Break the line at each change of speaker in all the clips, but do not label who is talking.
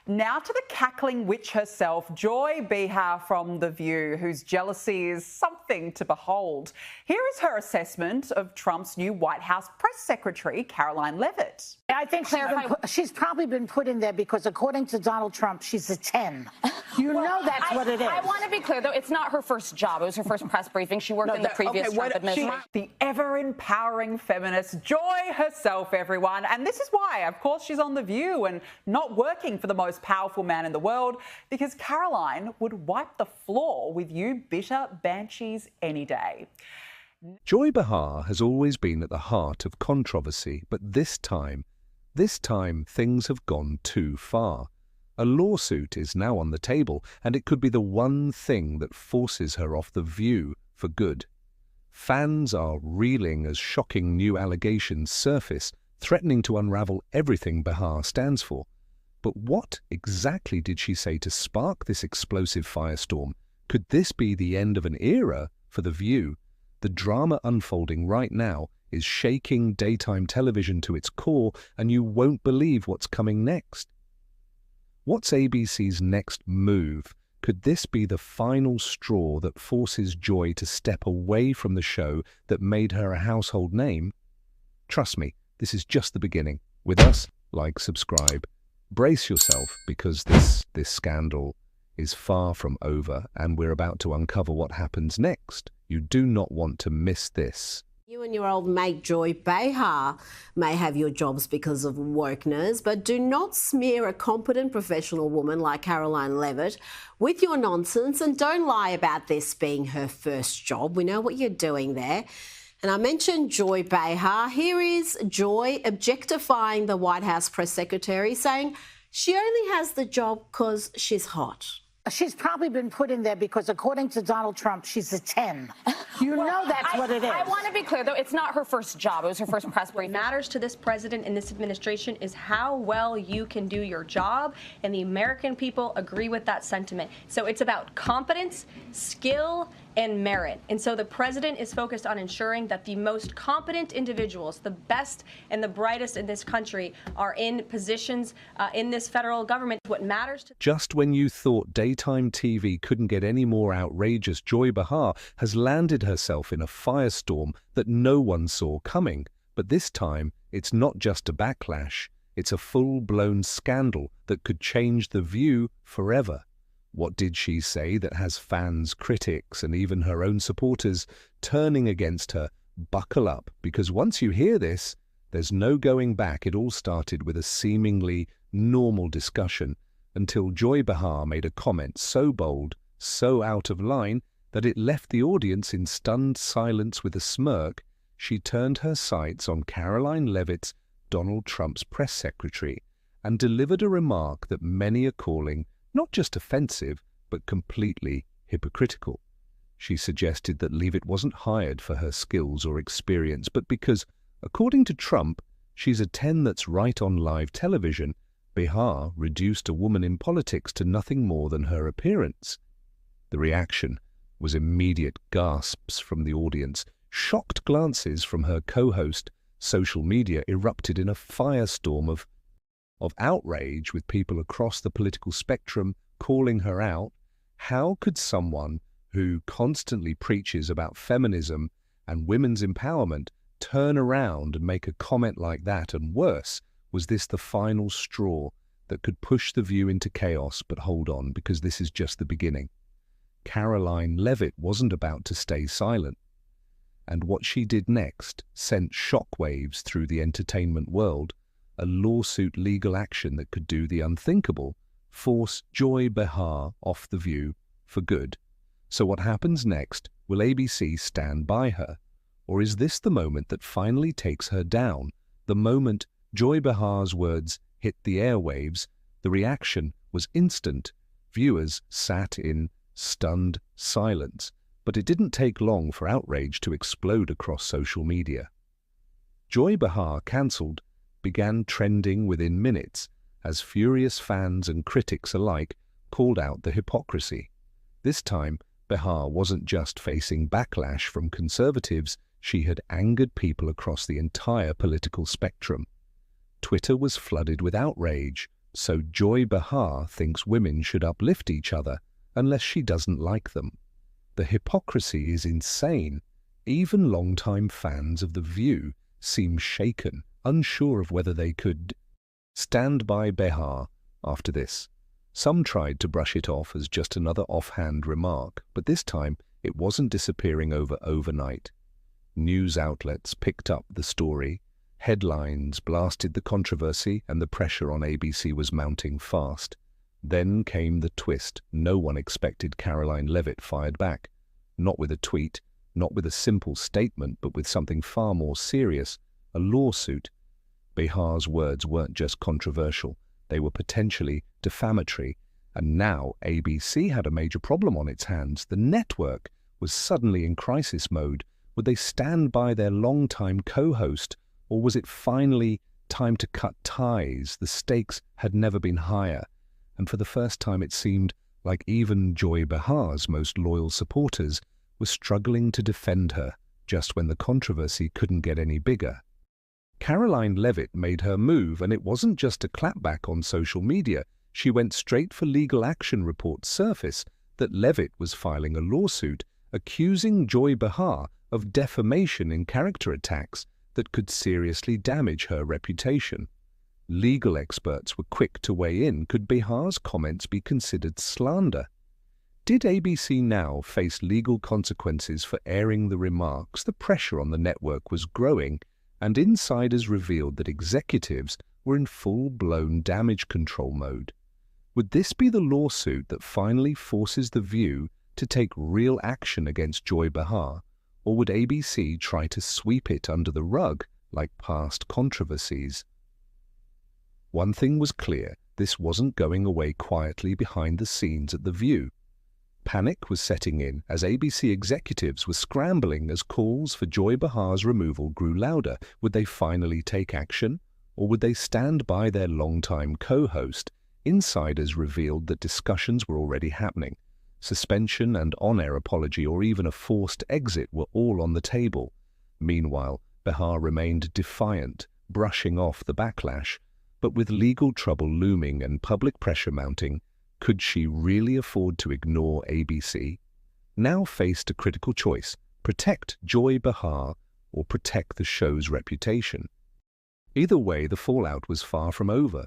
Now to the cackling witch herself, Joy Behar from The View, whose jealousy is something to behold. Here is her assessment of Trump's new White House press secretary, Karoline Leavitt.
I think she's probably been put in there because, according to Donald Trump, she's a 10. You know that's what it is.
I want to be clear, though, it's not her first job. It was her first press briefing. She worked in the previous Trump administration.
The ever-empowering feminist, Joy herself, everyone. And this is why, of course, she's on The View and not working for the most powerful man in the world, because Karoline would wipe the floor with you bitter banshees any day.
Joy Behar has always been at the heart of controversy, but this time things have gone too far. A lawsuit is now on the table, and it could be the one thing that forces her off The View for good. Fans are reeling as shocking new allegations surface, threatening to unravel everything Behar stands for. But what exactly did she say to spark this explosive firestorm? Could this be the end of an era for The View? The drama unfolding right now is shaking daytime television to its core, and you won't believe what's coming next. What's ABC's next move? Could this be the final straw that forces Joy to step away from the show that made her a household name? Trust me, this is just the beginning. With us, like, subscribe. Brace yourself, because this scandal is far from over, and we're about to uncover what happens next. You do not want to miss this.
You and your old mate Joy Behar may have your jobs because of wokeness, but do not smear a competent professional woman like Karoline Leavitt with your nonsense, and don't lie about this being her first job. We know what you're doing there. And I mentioned Joy Behar. Here is Joy objectifying the White House press secretary, saying she only has the job because she's hot.
She's probably been put in there because, according to Donald Trump, she's a 10. You know that's what it is.
I want to be clear, though, it's not her first job. It was her first press briefing.
What matters to this president and this administration is how well you can do your job, and the American people agree with that sentiment. So it's about competence, skill, and merit. And so the president is focused on ensuring that the most competent individuals, the best and the brightest in this country, are in positions in this federal government. What matters to...
Just when you thought daytime TV couldn't get any more outrageous, Joy Behar has landed herself in a firestorm that no one saw coming. But this time, it's not just a backlash. It's a full-blown scandal that could change The View forever. What did she say that has fans, critics, and even her own supporters turning against her? Buckle up, because once you hear this, there's no going back. It all started with a seemingly normal discussion until Joy Behar made a comment so bold, so out of line, that it left the audience in stunned silence. With a smirk, she turned her sights on Karoline Leavitt's, Donald Trump's press secretary, and delivered a remark that many are calling not just offensive, but completely hypocritical. She suggested that Leavitt wasn't hired for her skills or experience, but because, according to Trump, she's a 10 that's right on live television. Behar reduced a woman in politics to nothing more than her appearance. The reaction was immediate gasps from the audience, shocked glances from her co-host. Social media erupted in a firestorm of outrage, with people across the political spectrum calling her out. How could someone who constantly preaches about feminism and women's empowerment turn around and make a comment like that? And worse, was this the final straw that could push The View into chaos? But hold on, because this is just the beginning. Karoline Leavitt wasn't about to stay silent. And what she did next sent shockwaves through the entertainment world. A lawsuit, legal action that could do the unthinkable, force Joy Behar off The View for good. So what happens next? Will ABC stand by her? Or is this the moment that finally takes her down? The moment Joy Behar's words hit the airwaves, the reaction was instant. Viewers sat in stunned silence. But it didn't take long for outrage to explode across social media. Joy Behar cancelled began trending within minutes as furious fans and critics alike called out the hypocrisy. This time, Behar wasn't just facing backlash from conservatives, she had angered people across the entire political spectrum. Twitter was flooded with outrage. So Joy Behar thinks women should uplift each other unless she doesn't like them. The hypocrisy is insane. Even longtime fans of The View seem shaken, unsure of whether they could stand by Behar after this. Some tried to brush it off as just another offhand remark, but this time it wasn't disappearing overnight. News outlets picked up the story, headlines blasted the controversy, and the pressure on ABC was mounting fast. Then came the twist. No one expected Karoline Leavitt fired back. Not with a tweet, not with a simple statement, but with something far more serious, a lawsuit. Behar's words weren't just controversial, they were potentially defamatory, and now ABC had a major problem on its hands. The network was suddenly in crisis mode. Would they stand by their longtime co-host, or was it finally time to cut ties? The stakes had never been higher, and for the first time it seemed like even Joy Behar's most loyal supporters were struggling to defend her just when the controversy couldn't get any bigger. Karoline Leavitt made her move, and it wasn't just a clapback on social media. She went straight for legal action. Reports surfaced that Leavitt was filing a lawsuit accusing Joy Behar of defamation and character attacks that could seriously damage her reputation. Legal experts were quick to weigh in. Could Behar's comments be considered slander? Did ABC now face legal consequences for airing the remarks? The pressure on the network was growing, and insiders revealed that executives were in full-blown damage control mode. Would this be the lawsuit that finally forces The View to take real action against Joy Behar, or would ABC try to sweep it under the rug like past controversies? One thing was clear, this wasn't going away quietly behind the scenes at The View. Panic was setting in as ABC executives were scrambling as calls for Joy Behar's removal grew louder. Would they finally take action, or would they stand by their longtime co-host? Insiders revealed that discussions were already happening. Suspension and on-air apology, or even a forced exit, were all on the table. Meanwhile, Behar remained defiant, brushing off the backlash. But with legal trouble looming and public pressure mounting, could she really afford to ignore ABC? Now faced a critical choice: protect Joy Behar or protect the show's reputation. Either way, the fallout was far from over.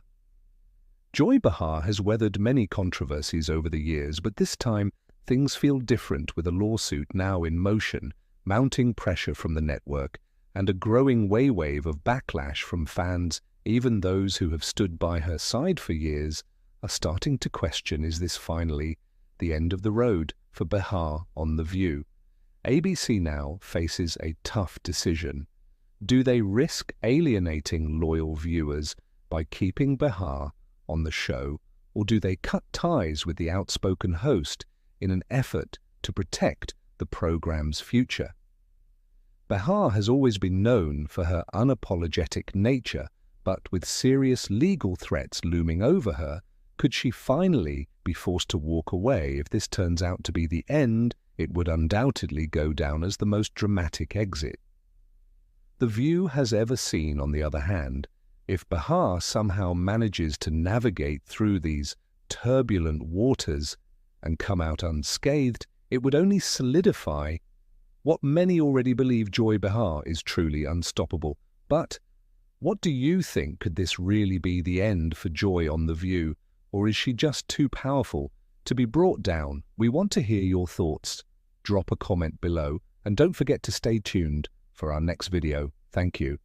Joy Behar has weathered many controversies over the years, but this time things feel different, with a lawsuit now in motion, mounting pressure from the network, and a growing wave of backlash from fans. Even those who have stood by her side for years are starting to question, is this finally the end of the road for Behar on The View? ABC now faces a tough decision. Do they risk alienating loyal viewers by keeping Behar on the show, or do they cut ties with the outspoken host in an effort to protect the program's future? Behar has always been known for her unapologetic nature, but with serious legal threats looming over her, could she finally be forced to walk away? If this turns out to be the end, it would undoubtedly go down as the most dramatic exit. The View has ever seen, on the other hand, if Behar somehow manages to navigate through these turbulent waters and come out unscathed, it would only solidify what many already believe: Joy Behar is truly unstoppable. But what do you think? Could this really be the end for Joy on The View, or is she just too powerful to be brought down? We want to hear your thoughts. Drop a comment below, and don't forget to stay tuned for our next video. Thank you.